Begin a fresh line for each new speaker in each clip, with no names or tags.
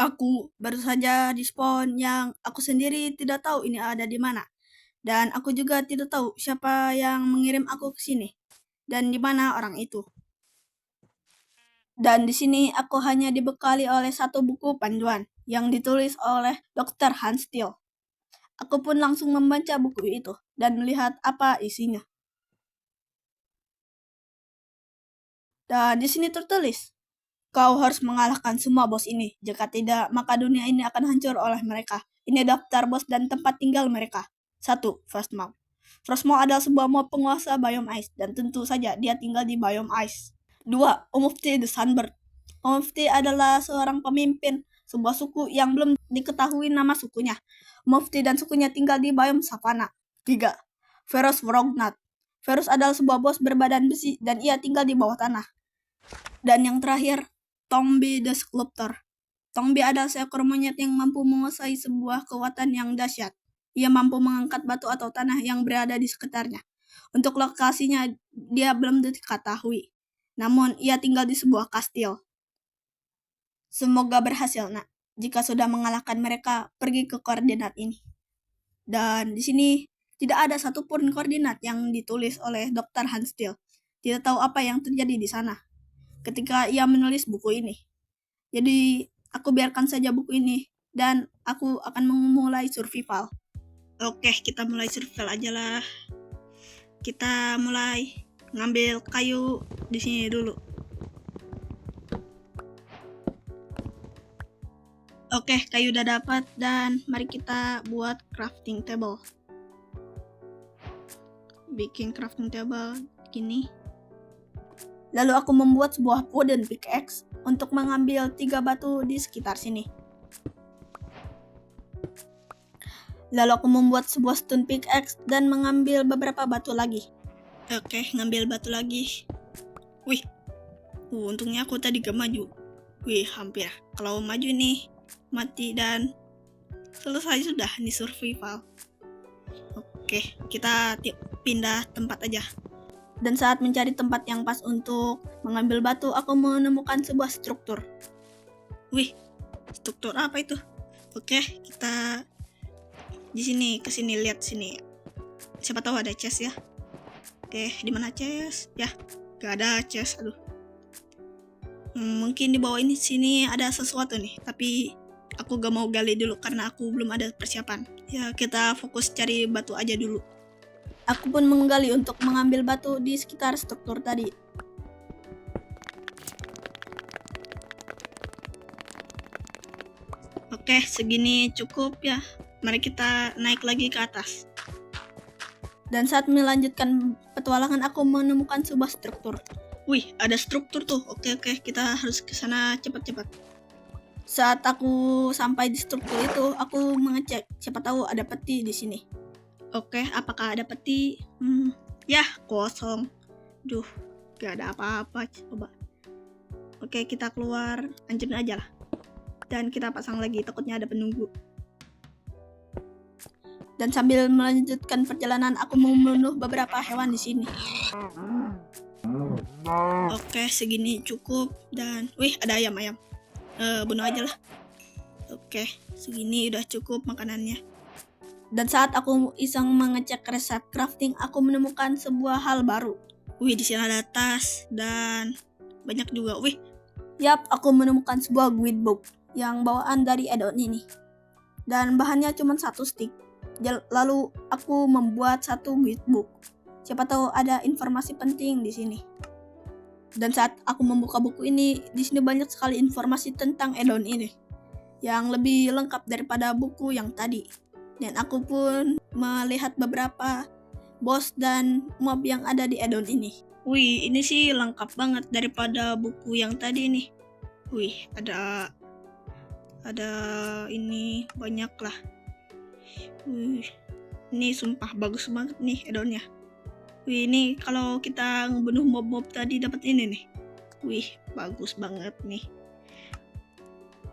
Aku baru saja di-spawn yang aku sendiri tidak tahu ini ada di mana. Dan aku juga tidak tahu siapa yang mengirim aku ke sini dan di mana orang itu. Dan di sini aku hanya dibekali oleh satu buku panduan yang ditulis oleh Dr. Hans Steele. Aku pun langsung membaca buku itu dan melihat apa isinya. Dan di sini tertulis, kau harus mengalahkan semua bos ini. Jika tidak, maka dunia ini akan hancur oleh mereka. Ini daftar bos dan tempat tinggal mereka. 1. Frostmourne. Frostmourne adalah sebuah mob penguasa biome ice, dan tentu saja dia tinggal di biome ice. 2. Umufti the Sunbird. Umufti adalah seorang pemimpin sebuah suku yang belum diketahui nama sukunya. Umufti dan sukunya tinggal di biome savana. 3. Ferus Wrognat. Ferus adalah sebuah bos berbadan besi dan ia tinggal di bawah tanah. Dan yang terakhir, Tombi the Sculptor. Tombi adalah seekor monyet yang mampu menguasai sebuah kekuatan yang dahsyat. Ia mampu mengangkat batu atau tanah yang berada di sekitarnya. Untuk lokasinya dia belum diketahui. Namun ia tinggal di sebuah kastil. Semoga berhasil, nak. Jika sudah mengalahkan mereka, pergi ke koordinat ini. Dan di sini tidak ada satupun koordinat yang ditulis oleh Dr. Hans Steele. Tidak tahu apa yang terjadi di sana ketika ia menulis buku ini. Jadi aku biarkan saja buku ini dan aku akan memulai survival. Oke, kita mulai survival aja lah. Kita mulai ngambil kayu di sini dulu. Oke, kayu udah dapat dan mari kita buat crafting table. Bikin crafting table gini. Lalu aku membuat sebuah wooden pickaxe untuk mengambil 3 batu di sekitar sini. Lalu aku membuat sebuah stone pickaxe dan mengambil beberapa batu lagi. Oke, ngambil batu lagi. Wih, untungnya aku tadi gak maju. Wih, hampir. Kalau maju nih, mati dan selesai sudah nih survival. Oke, kita pindah tempat aja. Dan saat mencari tempat yang pas untuk mengambil batu, aku menemukan sebuah struktur. Wih, struktur apa itu? Oke, kita di sini, ke sini, lihat sini. Siapa tahu ada chest ya. Oke, di mana chest? Ya, gak ada chest. Aduh. Mungkin di bawah ini sini ada sesuatu nih, tapi aku gak mau gali dulu karena aku belum ada persiapan. Ya, kita fokus cari batu aja dulu. Aku pun menggali untuk mengambil batu di sekitar struktur tadi. Oke, segini cukup ya. Mari kita naik lagi ke atas. Dan saat melanjutkan petualangan, aku menemukan sebuah struktur. Wih, ada struktur tuh. Oke, kita harus ke sana cepat-cepat. Saat aku sampai di struktur itu, aku mengecek. Siapa tahu ada peti di sini. Oke, apakah ada peti? Ya, kosong. Duh, gak ada apa-apa. Coba. Oke, kita keluar. Hancurin aja lah. Dan kita pasang lagi, takutnya ada penunggu. Dan sambil melanjutkan perjalanan, aku membunuh beberapa hewan di sini. Oke, segini cukup. Dan, wih, ada ayam. Bunuh aja lah. Oke, segini udah cukup makanannya. Dan saat aku iseng mengecek resep crafting, aku menemukan sebuah hal baru. Wih, di sini ada tas dan banyak juga. Wih, yap, aku menemukan sebuah guide book yang bawaan dari add-on ini. Dan bahannya cuma 1 stick. Lalu aku membuat 1 guide book. Siapa tahu ada informasi penting di sini. Dan saat aku membuka buku ini, di sini banyak sekali informasi tentang add-on ini yang lebih lengkap daripada buku yang tadi. Dan aku pun melihat beberapa boss dan mob yang ada di add-on ini. Wih, ini sih lengkap banget daripada buku yang tadi nih. Wih, ada ini banyak lah. Wih, ini sumpah bagus banget nih add-onnya. Wih, ini kalau kita ngebunuh mob-mob tadi dapat ini nih. Wih, bagus banget nih.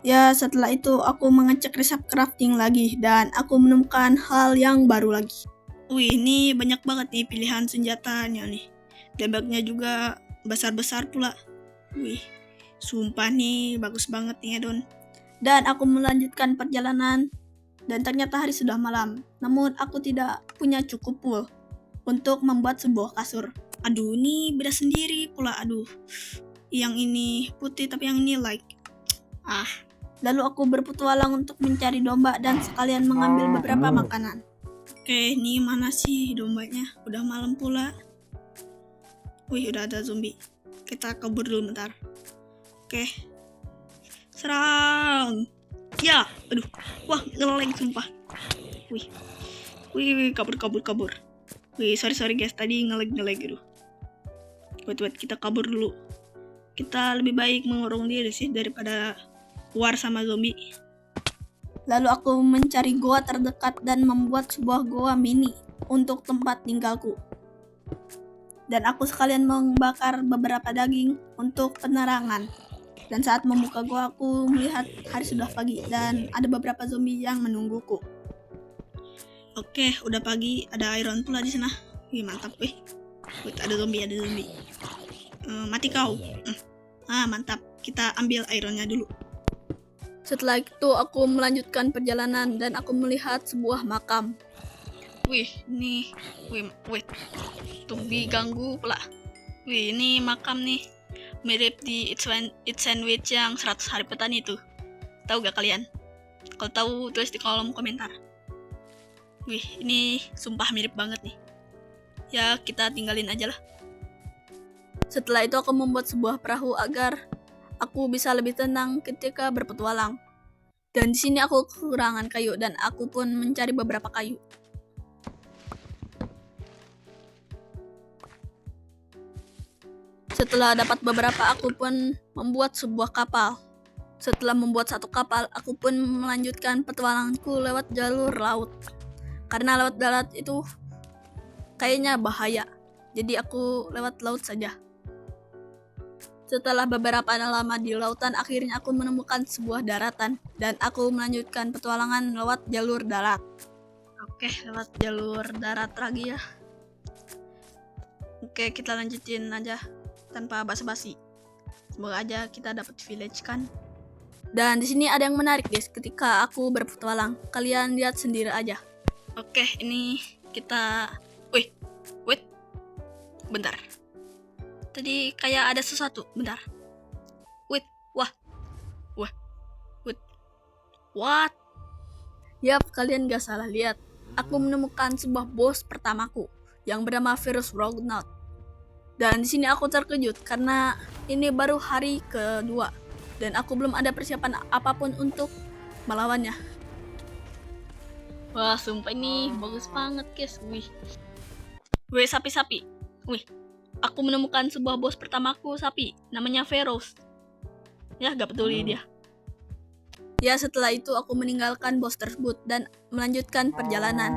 Ya, setelah itu aku mengecek resep crafting lagi dan aku menemukan hal yang baru lagi. Wih, ini banyak banget nih pilihan senjatanya nih. Damage-nya juga besar-besar pula. Wih, sumpah nih bagus banget nih add-on. Dan aku melanjutkan perjalanan dan ternyata hari sudah malam. Namun aku tidak punya cukup wool untuk membuat sebuah kasur. Aduh, ini beda sendiri pula. Aduh, yang ini putih tapi yang ini light. Lalu aku berpetualang untuk mencari domba dan sekalian mengambil beberapa makanan. Oke, ini mana sih dombanya? Udah malam pula. Wih, udah ada zombie. Kita kabur dulu bentar. Oke. Serang. Ya, aduh. Wah, ngelag sumpah. Wih, kabur. Wih, sorry guys, tadi ngelag aduh. Wait, kita kabur dulu. Kita lebih baik mengurung diri sih daripada war sama zombie. Lalu aku mencari goa terdekat dan membuat sebuah goa mini untuk tempat tinggalku. Dan aku sekalian membakar beberapa daging untuk penerangan. Dan saat membuka goa, aku melihat hari sudah pagi dan ada beberapa zombie yang menungguku. Oke, udah pagi, ada iron pula di sana. Wih, mantap wih. Wait, ada zombie. Mati kau. Mantap. Kita ambil ironnya dulu. Setelah itu aku melanjutkan perjalanan dan aku melihat sebuah makam. Wih, zombie ganggu pula. Wih, ini makam nih. Mirip di It's Sandwich yang 100 hari petani itu. Tahu gak kalian? Kalau tahu tulis di kolom komentar. Wih, ini sumpah mirip banget nih. Ya, kita tinggalin aja lah. Setelah itu aku membuat sebuah perahu agar aku bisa lebih tenang ketika berpetualang. Dan di sini aku kekurangan kayu dan aku pun mencari beberapa kayu. Setelah dapat beberapa, aku pun membuat sebuah kapal. Setelah membuat satu kapal, aku pun melanjutkan petualanganku lewat jalur laut. Karena lewat darat itu kayaknya bahaya. Jadi aku lewat laut saja. Setelah beberapa lama di lautan, akhirnya aku menemukan sebuah daratan. Dan aku melanjutkan petualangan lewat jalur darat. Oke, lewat jalur darat lagi ya. Oke, kita lanjutin aja tanpa basa-basi. Semoga aja kita dapat village kan. Dan di sini ada yang menarik guys ketika aku berpetualang. Kalian lihat sendiri aja. Oke, ini kita wait. Bentar. Tadi kayak ada sesuatu. Bentar. Wait. What? Yap, kalian gak salah lihat. Aku menemukan sebuah bos pertamaku yang bernama Virus Rognot. Dan di sini aku terkejut karena ini baru hari kedua dan aku belum ada persiapan apapun untuk melawannya. Wah, sumpah ini bagus banget guys. Wih, sapi. Wih, aku menemukan sebuah bos pertamaku sapi, namanya Veros. Ya, gak peduli dia. Ya, setelah itu aku meninggalkan bos tersebut dan melanjutkan perjalanan.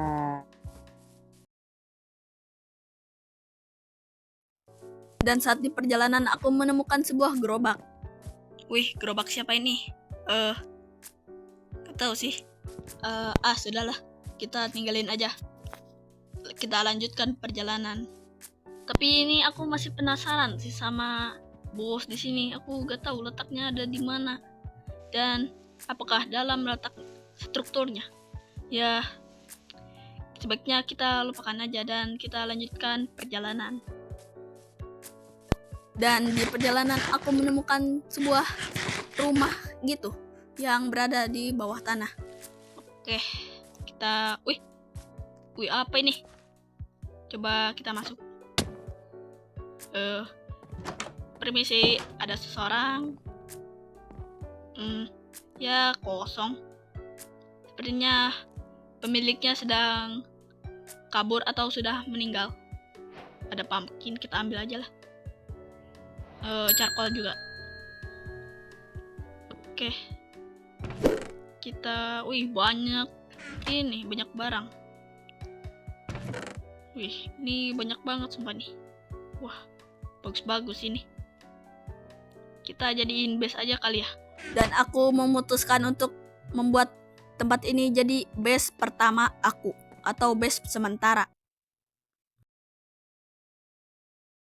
Dan saat di perjalanan aku menemukan sebuah gerobak. Wih, gerobak siapa ini? Gak tahu sih. Sudahlah, kita tinggalin aja. Kita lanjutkan perjalanan. Tapi ini aku masih penasaran sih sama bos di sini. Aku gak tahu letaknya ada di mana dan apakah dalam letak strukturnya. Ya, sebaiknya kita lupakan aja dan kita lanjutkan perjalanan. Dan di perjalanan aku menemukan sebuah rumah gitu yang berada di bawah tanah. Oke, kita wih apa ini? Coba kita masuk. Permisi, ada seseorang. Ya, kosong. Sepertinya pemiliknya sedang kabur atau sudah meninggal. Ada pumpkin, kita ambil aja lah. Charcoal juga. Oke. Kita, banyak barang. Ini banyak banget sumpah nih. Wah, bagus-bagus ini. Kita jadiin base aja kali ya. Dan aku memutuskan untuk membuat tempat ini jadi base pertama aku atau base sementara.